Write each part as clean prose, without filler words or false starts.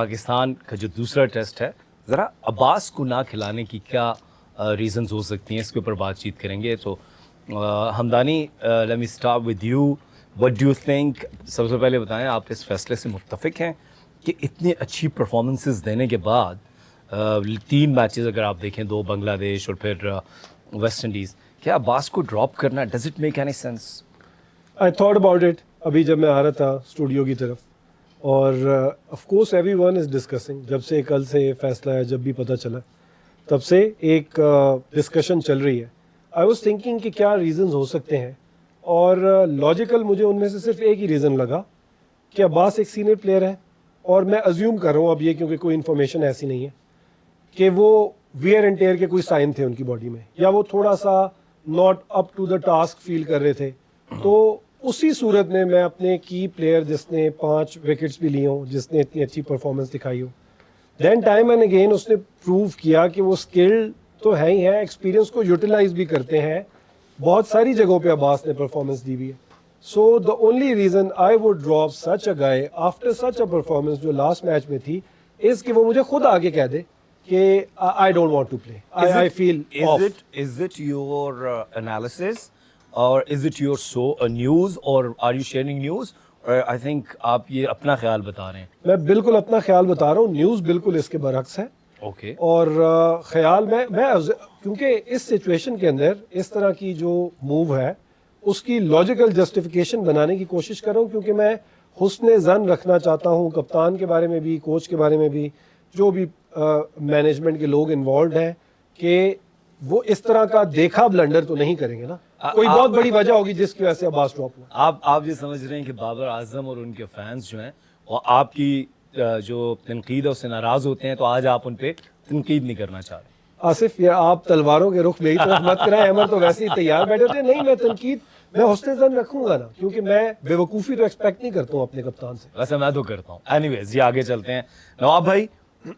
پاکستان کا جو دوسرا ٹیسٹ ہے ذرا عباس کو نہ کھلانے کی کیا ریزنز ہو سکتی ہیں، اس کے اوپر بات چیت کریں گے. تو Hamdani let me start with you. What do you think, سب سے پہلے بتائیں آپ اس فیصلے سے متفق ہیں کہ اتنی اچھی پرفارمنسز دینے کے بعد 3 میچز اگر آپ دیکھیں، 2 بنگلہ دیش اور پھر ویسٹ انڈیز، کیا عباس کو ڈراپ کرنا does it make any sense? I thought about it ابھی جب میں آ رہا تھا اسٹوڈیو کی طرف، اور of course every one is discussing. جب سے کل سے یہ فیصلہ ہے، جب بھی پتہ چلا تب سے ایک ڈسکشن چل رہی ہے. آئی واز تھنکنگ کہ کیا ریزنز ہو سکتے ہیں، اور لاجیکل مجھے ان میں سے صرف ایک ہی ریزن لگا کہ عباس ایک سینئر پلیئر ہے، اور میں ازیوم کر رہا ہوں اب یہ، کیونکہ کوئی انفارمیشن ایسی نہیں ہے کہ وہ ویئر اینڈ ٹیئر کے کوئی سائن تھے ان کی باڈی میں، یا وہ تھوڑا سا not up to the task fail کر رہے تھے. تو اسی صورت میں اپنے کی پلیئر جس نے 5 وکٹس بھی لی ہوں، جس نے اتنی اچھی پرفارمنس دکھائی ہو، دین ٹائم اینڈ اگین اس نے پروو کیا کہ وہ اسکل تو ہے ہی ہے، ایکسپیرینس کو یوٹیلائز بھی کرتے ہیں. بہت ساری جگہوں پہ عباس نے پرفارمنس دی ہوئی ہے. So the only reason I would drop such a guy after such a performance جو لاسٹ میچ میں تھی، از کہ وہ مجھے خود آگے کہہ دے کہ I don't want to play, I feel off. Is it your analysis or is it your news or are you sharing news? I think آپ یہ اپنا خیال بتا رہے ہیں. میں بالکل اپنا خیال بتا رہا ہوں، نیوز بالکل اس کے برعکس ہے. اوکے. اور خیال میں کیونکہ اس سچویشن کے اندر اس طرح کی جو موو ہے اس کی لاجیکل جسٹیفیکیشن بنانے کی کوشش کر رہا ہوں، کیونکہ میں حسن ظن رکھنا چاہتا ہوں کپتان کے بارے میں بھی، کوچ کے بارے میں بھی، جو بھی مینجمنٹ کے لوگ انوالوڈ ہیں، کہ وہ اس طرح کا دیکھا بلنڈر تو نہیں کریں گے نا. کوئی بہت بڑی وجہ ہوگی جس کی وجہ سے عباس ڈراپ ہوا. آپ یہ سمجھ رہے ہیں کہ بابر اعظم اور ان کے فینس جو ہیں وہ آپ کی جو تنقید ہے اس سے ناراض ہوتے ہیں، تو آج آپ ان پہ تنقید نہیں کرنا چاہ رہے؟ آصف، یہ آپ تلواروں کے رخ میری طرف مت کرائیں. احمد تو ویسے ہی تیار بیٹھے ہوتے ہیں. نہیں، میں تنقید میں حسن ظن رکھوں گا نا، کیونکہ میں بے وقوفی تو ایکسپیکٹ نہیں کرتا ہوں اپنے کپتان سے. ویسے میں تو کرتا ہوں. اینی ویز یہ آگے چلتے ہیں. نواب بھائی،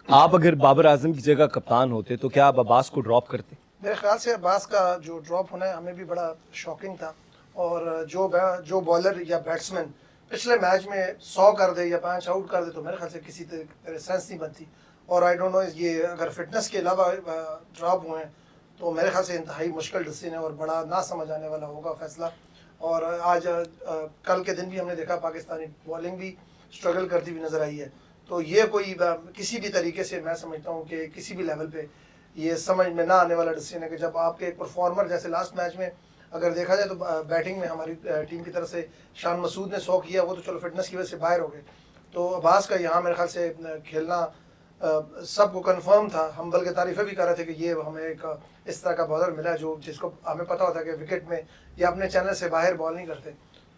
آپ اگر بابر اعظم کی جگہ کپتان ہوتے تو کیا آپ عباس کو ڈراپ کرتے؟ میرے خیال سے عباس کا جو ڈراپ ہونا ہے ہمیں بھی بڑا شاکنگ تھا. اور جو بالر یا بیٹسمین پچھلے میچ میں 100 کر دے یا 5 آؤٹ کر دے تو میرے خیال سے کسی طرح سینس نہیں بنتی. اور آئی ڈونٹ نو یہ اگر فٹنس کے علاوہ ڈراپ ہوئے ہیں تو میرے خیال سے انتہائی مشکل ڈسیزن ہے اور بڑا نہ سمجھ آنے والا ہوگا فیصلہ. اور آج کل کے دن بھی ہم نے دیکھا پاکستانی بالنگ بھی اسٹرگل کرتی ہوئی نظر آئی ہے. تو یہ کوئی کسی بھی طریقے سے میں سمجھتا ہوں کہ کسی بھی لیول پہ یہ سمجھ میں نہ آنے والا ڈسیزن ہے کہ جب آپ کے ایک پرفارمر جیسے لاسٹ میچ میں اگر دیکھا جائے تو بیٹنگ میں ہماری ٹیم کی طرف سے شان مسعود نے 100 کیا، وہ تو چلو فٹنس کی وجہ سے باہر ہو گئے. تو عباس کا یہاں میرے خیال سے کھیلنا سب کو کنفرم تھا. ہم بلکہ تعریفیں بھی کر رہے تھے کہ یہ ہمیں ایک اس طرح کا بالر ملا جو جس کو ہمیں پتہ ہوتا ہے کہ وکٹ میں یا اپنے چینل سے باہر بال نہیں کرتے.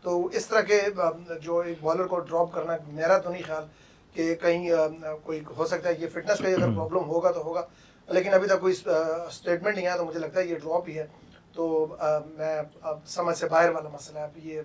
تو اس طرح کے جو ایک بالر کو ڈراپ کرنا، میرا تو نہیں خیال کہ کہیں کوئی ہو سکتا ہے. یہ فٹنس کا اگر پرابلم ہوگا تو ہوگا، لیکن ابھی تک کوئی اسٹیٹمنٹ نہیں آیا، تو مجھے لگتا ہے یہ ڈراپ ہی ہے. تو میں اب سمجھ سے باہر والا مسئلہ ہے. اب یہ